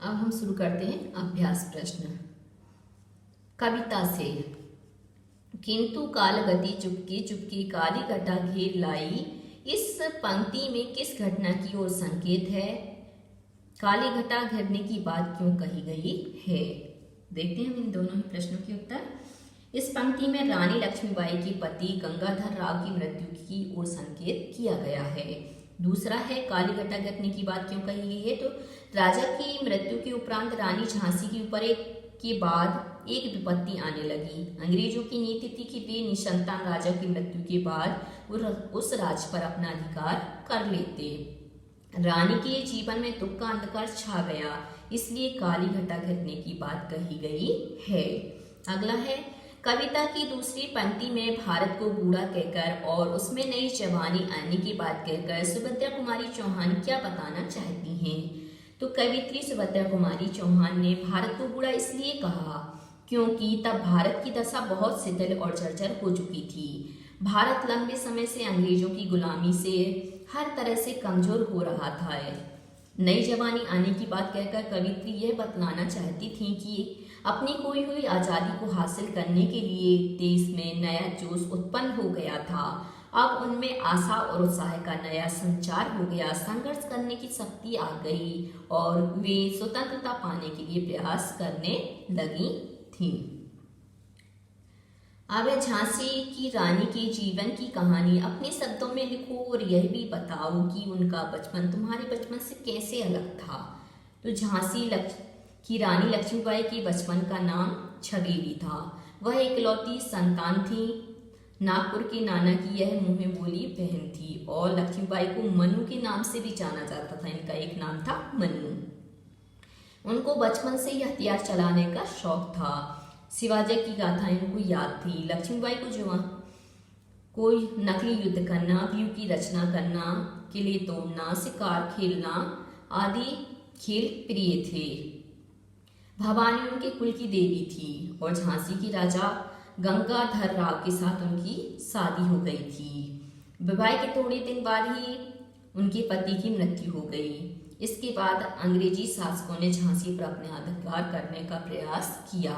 अब हम शुरू करते हैं अभ्यास प्रश्न। कविता से। किंतु काल गति चुपके चुपके काली घटा घेर लाई, इस पंक्ति में किस घटना की ओर संकेत है? काली घटा घेरने की बात क्यों कही गई है? देखते हैं हम इन दोनों ही प्रश्नों के उत्तर। इस पंक्ति में रानी लक्ष्मीबाई के पति गंगाधर राव की मृत्यु की ओर संकेत किया गया है। दूसरा है काली घटा घेरने की बात क्यों कही गई है, तो राजा की मृत्यु के उपरांत रानी झांसी के ऊपर के बाद एक विपत्ति आने लगी। अंग्रेजों की नीति थी कि वे निसंतान राजा की मृत्यु के बाद उस राज्य पर अपना अधिकार कर लेते। रानी के जीवन में दुख का अंधकार छा गया, इसलिए काली घटा घेरने की बात कही गई है। अगला है कविता की दूसरी पंक्ति में भारत को बूढ़ा कहकर और उसमें नई जवानी आने की बात कहकर सुभद्रा कुमारी चौहान क्या बताना चाहती हैं? तो कवित्री सुभद्रा कुमारी चौहान ने भारत को बूढ़ा इसलिए कहा क्योंकि तब भारत की दशा बहुत शिथिल और जर्जर हो चुकी थी। भारत लंबे समय से अंग्रेजों की गुलामी से हर तरह से कमजोर हो रहा था। नई जवानी आने की बात कहकर कवित्री यह बतलाना चाहती थी कि अपनी खोई हुई आज़ादी को हासिल करने के लिए देश में नया जोश उत्पन्न हो गया था। अब उनमें आशा और उत्साह का नया संचार हो गया, संघर्ष करने की शक्ति आ गई और वे स्वतंत्रता पाने के लिए प्रयास करने लगी थीं। अब झांसी की रानी के जीवन की कहानी अपने शब्दों में लिखो और यह भी बताओ कि उनका बचपन तुम्हारे बचपन से कैसे अलग था। तो झांसी की रानी लक्ष्मीबाई के बचपन का नाम छबीली था। वह इकलौती संतान थी। नागपुर के नाना की यह मुँह बोली बहन थी और लक्ष्मीबाई को मनु के नाम से भी जाना जाता था। इनका एक नाम था मनु। उनको बचपन से ही हथियार चलाने का शौक था। शिवाजी की गाथाएं उनको याद थी। लक्ष्मीबाई को जो कोई नकली युद्ध करना, व्यू की रचना करना, किले तोड़ना, शिकार खेलना आदि खेल प्रिय थे। भवानी उनके कुल की देवी थी और झांसी की राजा गंगाधर राव के साथ उनकी शादी हो गई थी। विवाह के थोड़े दिन बाद ही उनके पति की मृत्यु हो गई। इसके बाद अंग्रेजी शासकों ने झांसी पर अपने अधिकार करने का प्रयास किया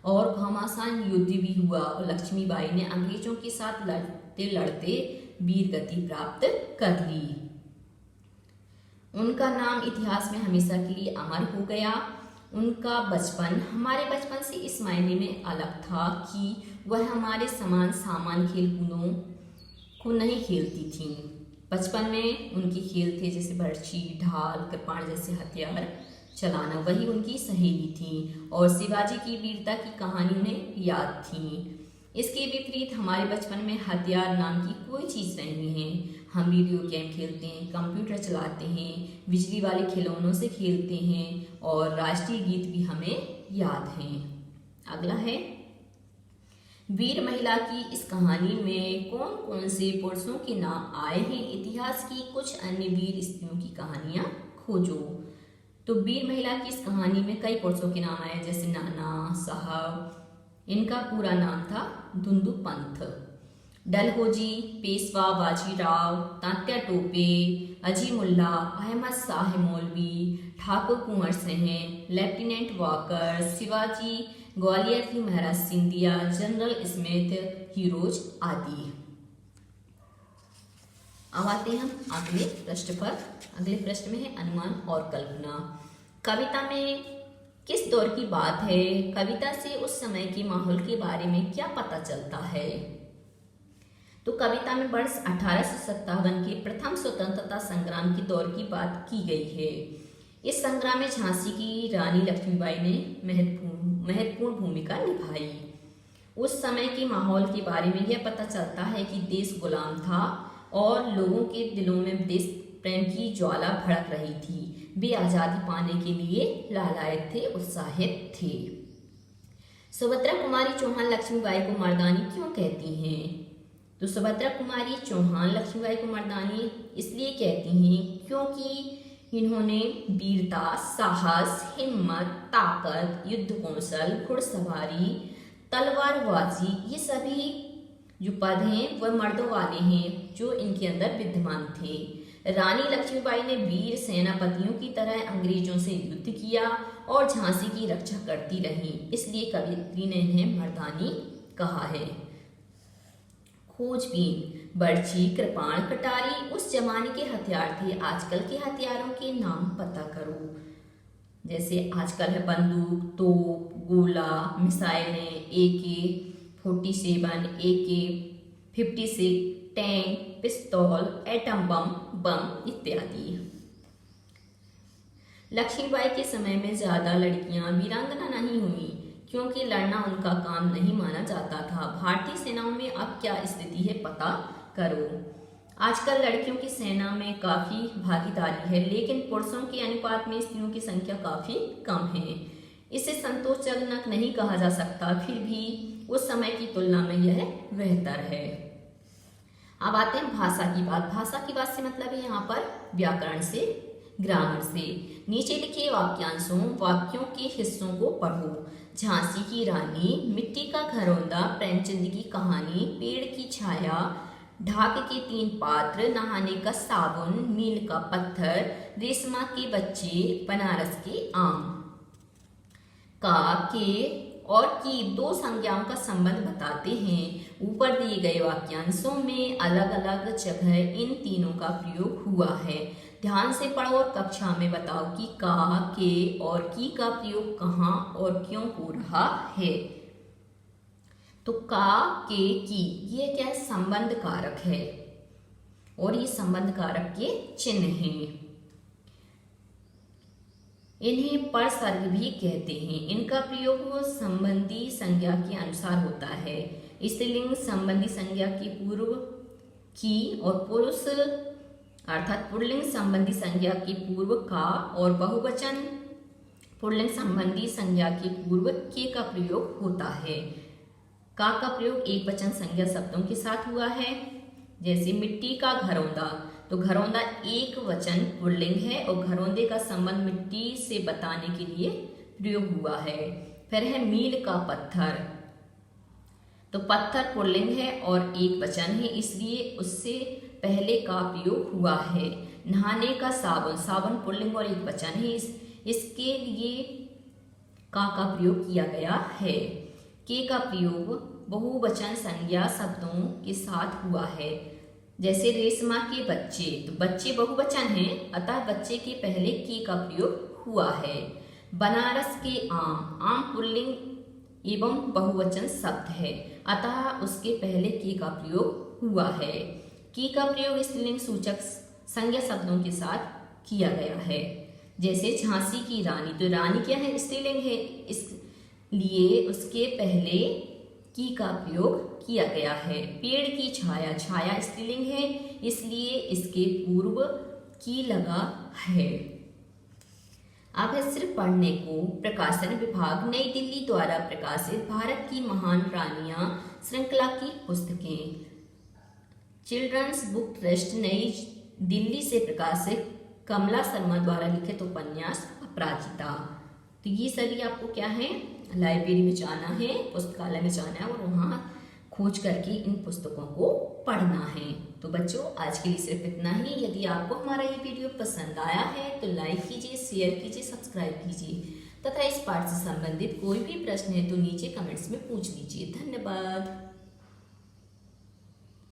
और घमासान युद्ध भी हुआ और लक्ष्मीबाई ने अंग्रेजों के साथ लड़ते लड़ते वीर गति प्राप्त कर ली। उनका नाम इतिहास में हमेशा के लिए अमर हो गया। उनका बचपन हमारे बचपन से इस मायने में अलग था कि वह हमारे समान सामान्य खेलकूदों को नहीं खेलती थीं। बचपन में उनके खेल थे जैसे बर्छी, ढाल, कृपाण जैसे हथियार चलाना, वही उनकी सहेली थी और शिवाजी की वीरता की कहानी उन्हें याद थी। इसके विपरीत हमारे बचपन में हथियार नाम की कोई चीज़ नहीं है। हम वीडियो गेम खेलते हैं, कंप्यूटर चलाते हैं, बिजली वाले खिलौनों से खेलते हैं और राष्ट्रीय गीत भी हमें याद हैं। अगला है वीर महिला की इस कहानी में कौन कौन से पुरुषों के नाम आए हैं? इतिहास की कुछ अन्य वीर स्त्रियों की कहानियां खोजो। तो वीर महिला की इस कहानी में कई पुरुषों के नाम आए जैसे नाना साहब, इनका पूरा नाम था धुंदू पंथ, डलहौजी, पेशवा बाजीराव, तात्या टोपे, अजीमुल्ला, अहमद शाह मौलवी, ठाकुर कुंवर सिंह, लेफ्टिनेंट वॉकर, शिवाजी ग्वालियर की महाराज सिंधिया, जनरल स्मिथ, हीरोज आदि। अब आते हैं हम अगले प्रश्न पर। अगले प्रश्न में है अनुमान और कल्पना। कविता में किस दौर की बात है? कविता से उस समय के माहौल के बारे में क्या पता चलता है? तो कविता में वर्ष 1857 के प्रथम स्वतंत्रता संग्राम के दौर की बात की गई है। इस संग्राम में झांसी की रानी लक्ष्मीबाई ने महत्वपूर्ण भूमिका निभाई। उस समय के माहौल के बारे में यह पता चलता है कि देश गुलाम था और लोगों के दिलों में देश प्रेम की ज्वाला भड़क रही थी। वे आज़ादी पाने के लिए लालायित थे, उत्साहित थे। सुभद्रा कुमारी चौहान लक्ष्मीबाई को मर्दानी क्यों कहती हैं? तो सुभद्रा कुमारी चौहान लक्ष्मीबाई को मर्दानी इसलिए कहती हैं क्योंकि इन्होंने वीरता, साहस, हिम्मत, ताकत, युद्ध कौशल, घुड़सवारी, तलवारबाजी, ये सभी जो पद हैं वह मर्दों वाले हैं जो इनके अंदर विद्यमान थे। रानी लक्ष्मीबाई ने वीर सेनापतियों की तरह अंग्रेजों से युद्ध किया और झांसी की रक्षा करती रही, इसलिए कवयित्री ने इन्हें मर्दानी कहा है। खोजबीन, बर्छी, कृपाण, कटारी उस जमाने के हथियार थे। आजकल के हथियारों के नाम पता करो। जैसे आजकल है बंदूक, तोप, गोला, मिसाइलें, AK-47, AK-56, टैंक, पिस्तौल, एटम बम इत्यादि। लक्ष्मीबाई के समय में ज्यादा लड़कियां वीरांगना नहीं हुई, क्योंकि लड़ना उनका काम नहीं माना जाता था। भारतीय सेनाओं में अब क्या स्थिति है पता करो। आजकल लड़कियों की सेना में काफी भागीदारी है, लेकिन पुरुषों के अनुपात में स्त्रियों की संख्या काफी कम है। इसे संतोषजनक नहीं कहा जा सकता, फिर भी उस समय की तुलना में यह बेहतर है। अब आते हैं भाषा की बात। भाषा की बात से मतलब है यहाँ पर व्याकरण से, ग्रामर से। नीचे लिखे वाक्यों के हिस्सों को पढ़ो। झांसी की रानी, मिट्टी का घरौंदा, प्रेमचंद की कहानी, पेड़ की छाया, ढाक के 3 पात्र, नहाने का साबुन, मील का पत्थर, रेशमा के बच्चे, बनारस के आम। का, के और की 2 संज्ञाओं का संबंध बताते हैं। ऊपर दिए गए वाक्यांशों में अलग अलग जगह इन तीनों का प्रयोग हुआ है। ध्यान से पढ़ो और कक्षा में बताओ कि का, के और की का प्रयोग कहाँ और क्यों हो रहा है। तो का, के, की ये क्या है? संबंध कारक है और ये संबंध कारक के चिन्ह हैं। इन्हें परसर्ग भी कहते हैं। इनका प्रयोग संबंधी संज्ञा के अनुसार होता है। स्त्रीलिंग संबंधी संज्ञा के पूर्व की और पुरुष अर्थात पुल्लिंग संबंधी संज्ञा के पूर्व का और बहुवचन पुल्लिंग संबंधी संज्ञा के पूर्व के का प्रयोग होता है। का प्रयोग एक वचन संज्ञा शब्दों के साथ हुआ है। जैसे मिट्टी का घरौंदा, तो घरौंदा एक वचन पुल्लिंग है और घरौंदे का संबंध मिट्टी से बताने के लिए प्रयोग हुआ है। फिर है मील का पत्थर, तो पत्थर पुल्लिंग है और एक वचन है, इसलिए उससे पहले का प्रयोग हुआ है। नहाने का साबुन, साबुन पुल्लिंग और एक वचन है, इसके लिए का प्रयोग किया गया है। के का प्रयोग बहुवचन संज्ञा शब्दों के साथ हुआ है। जैसे रेशमा के बच्चे, तो बच्चे बहुवचन हैं, अतः बच्चे के पहले के का प्रयोग हुआ है। बनारस के आम, आम पुल्लिंग एवं बहुवचन शब्द है, अतः उसके पहले के का प्रयोग हुआ है। की का प्रयोग स्त्रीलिंग सूचक संज्ञा शब्दों के साथ किया गया है। जैसे झांसी की रानी, तो रानी क्या है? स्त्रीलिंग है, इसलिए उसके पहले की का प्रयोग किया गया है। पेड़ की छाया, छाया स्त्रीलिंग है, इसलिए इसके पूर्व की लगा है। अब है सिर्फ पढ़ने को। प्रकाशन विभाग, नई दिल्ली द्वारा प्रकाशित भारत की महान रानियां श्रृंखला की पुस्तकें। चिल्ड्रंस बुक ट्रस्ट, नई दिल्ली से प्रकाशित कमला शर्मा द्वारा लिखित उपन्यास अपराजिता। तो ये सभी आपको क्या है? लाइब्रेरी में जाना है, पुस्तकालय में जाना है और वहाँ खोज करके इन पुस्तकों को पढ़ना है। तो बच्चों आज के लिए सिर्फ इतना ही। यदि आपको हमारा ये वीडियो पसंद आया है तो लाइक कीजिए, शेयर कीजिए, सब्सक्राइब कीजिए तथा इस पाठ से संबंधित कोई भी प्रश्न है तो नीचे कमेंट्स में पूछ लीजिए। धन्यवाद।